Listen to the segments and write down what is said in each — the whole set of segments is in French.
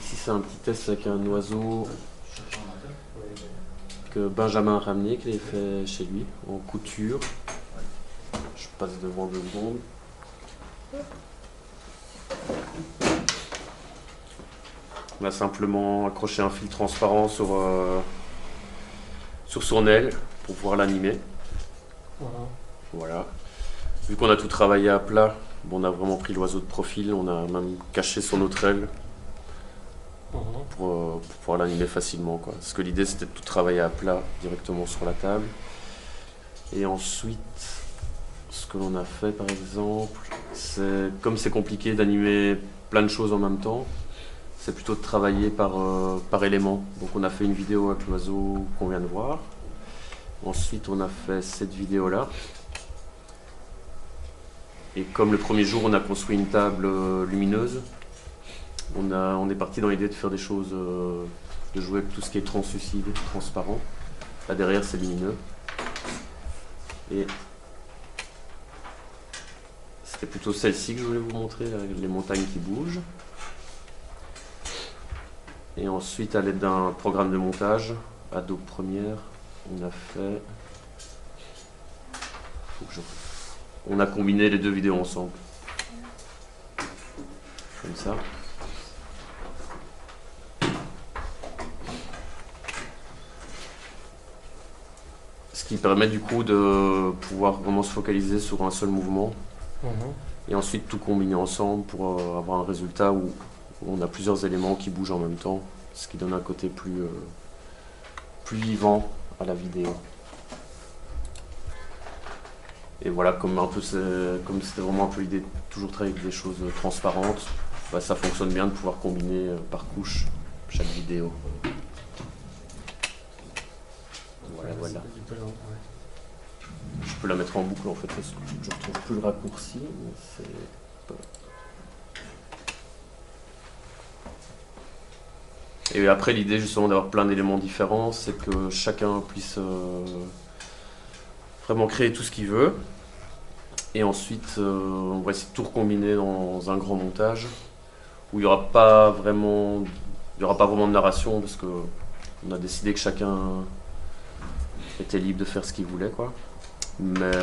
Ici c'est un petit test avec un oiseau que Benjamin a ramené, qu'il a fait chez lui, en couture. Je passe devant 2 secondes. On a simplement accroché un fil transparent sur son aile pour pouvoir l'animer. Voilà. Vu qu'on a tout travaillé à plat, on a vraiment pris l'oiseau de profil, on a même caché son autre aile pour pouvoir l'animer facilement, quoi. Parce que l'idée c'était de tout travailler à plat directement sur la table. Et ensuite, ce que l'on a fait par exemple, c'est comme c'est compliqué d'animer plein de choses en même temps, c'est plutôt de travailler par élément. Donc on a fait une vidéo avec l'oiseau qu'on vient de voir. Ensuite on a fait cette vidéo là. Et comme le premier jour on a construit une table lumineuse, on est parti dans l'idée de faire des choses, de jouer avec tout ce qui est translucide, transparent. Là derrière c'est lumineux. Et c'était plutôt celle-ci que je voulais vous montrer, avec les montagnes qui bougent. Et ensuite, à l'aide d'un programme de montage, Adobe Premiere, on a fait... On a combiné les 2 vidéos ensemble. Comme ça. Ce qui permet du coup de pouvoir vraiment se focaliser sur un seul mouvement. Et ensuite tout combiner ensemble pour avoir un résultat où on a plusieurs éléments qui bougent en même temps, ce qui donne un côté plus vivant à la vidéo. Et voilà, comme c'était vraiment un peu l'idée de toujours travailler avec des choses transparentes, bah, ça fonctionne bien de pouvoir combiner par couche chaque vidéo. Voilà. Je peux la mettre en boucle en fait parce que je ne retrouve plus le raccourci. Mais et après l'idée justement d'avoir plein d'éléments différents, c'est que chacun puisse vraiment créer tout ce qu'il veut. Et ensuite on va essayer de tout recombiner dans un grand montage où il n'y aura pas vraiment de narration parce que on a décidé que chacun était libre de faire ce qu'il voulait, quoi. Mais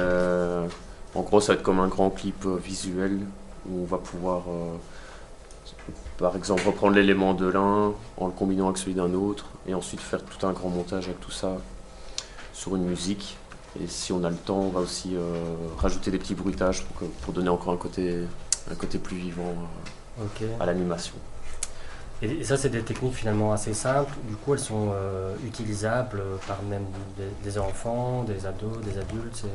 en gros ça va être comme un grand clip visuel où on va pouvoir par exemple reprendre l'élément de l'un en le combinant avec celui d'un autre et ensuite faire tout un grand montage avec tout ça sur une musique. Et si on a le temps, on va aussi rajouter des petits bruitages pour donner encore un côté plus vivant à l'animation. Et ça, c'est des techniques finalement assez simples. Du coup, elles sont utilisables par même des enfants, des ados, des adultes.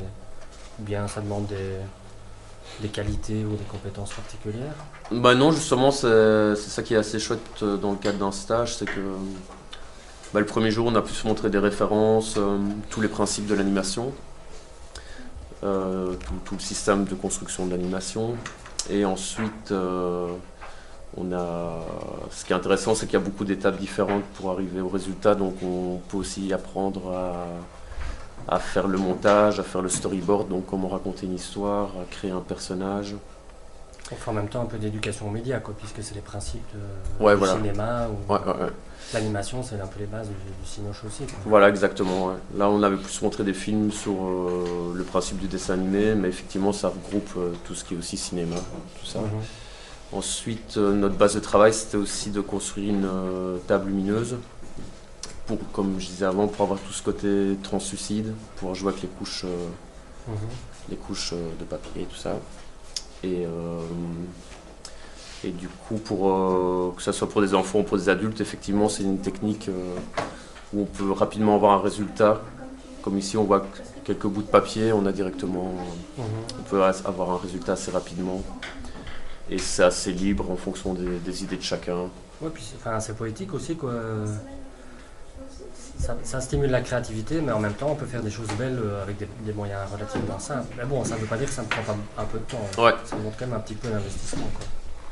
Ou bien ça demande des qualités ou des compétences particulières? Bah non, justement, c'est ça qui est assez chouette dans le cadre d'un stage, c'est que le premier jour, on a pu se montrer des références, tous les principes de l'animation, tout le système de construction de l'animation. Et ensuite, ce qui est intéressant, c'est qu'il y a beaucoup d'étapes différentes pour arriver au résultat. Donc on peut aussi apprendre à faire le montage, à faire le storyboard, donc comment raconter une histoire, à créer un personnage. Enfin, en même temps un peu d'éducation aux médias, quoi, puisque c'est les principes du voilà. cinéma. Ouais. L'animation, c'est un peu les bases du cinoche aussi, quoi. Voilà, exactement. Ouais. Là, on avait plus montré des films sur le principe du dessin animé, mais effectivement, ça regroupe tout ce qui est aussi cinéma, tout ça. Ensuite, notre base de travail, c'était aussi de construire une table lumineuse, comme je disais avant, pour avoir tout ce côté translucide, pour jouer avec les couches de papier et tout ça. Et du coup, que ce soit pour des enfants ou pour des adultes, effectivement, c'est une technique où on peut rapidement avoir un résultat. Comme ici, on voit quelques bouts de papier, on peut avoir un résultat assez rapidement. Et c'est assez libre en fonction des idées de chacun. Ouais, puis c'est poétique aussi, quoi. Ça stimule la créativité, mais en même temps, on peut faire des choses belles avec des moyens relativement simples. Mais bon, ça ne veut pas dire que ça ne prend pas un peu de temps. Ouais. Ça montre quand même un petit peu l'investissement, quoi.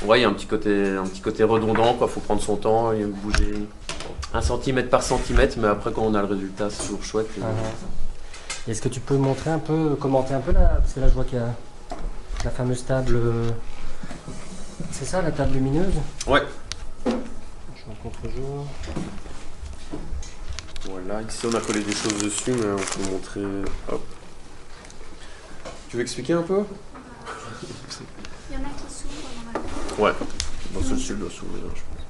Ouais, il y a un petit côté redondant, quoi. Faut prendre son temps et bouger 1 centimètre par centimètre, mais après, quand on a le résultat, c'est toujours chouette. Est-ce que tu peux montrer un peu, commenter un peu là, parce que là, je vois qu'il y a la fameuse table. C'est ça, la table lumineuse? Ouais. Je contre-jour. Voilà, ici on a collé des choses dessus, mais on peut montrer. Hop. Tu veux expliquer un peu? Il y en a qui s'ouvrent normalement. Ouais, bon, celui-ci doit s'ouvrir, je pense.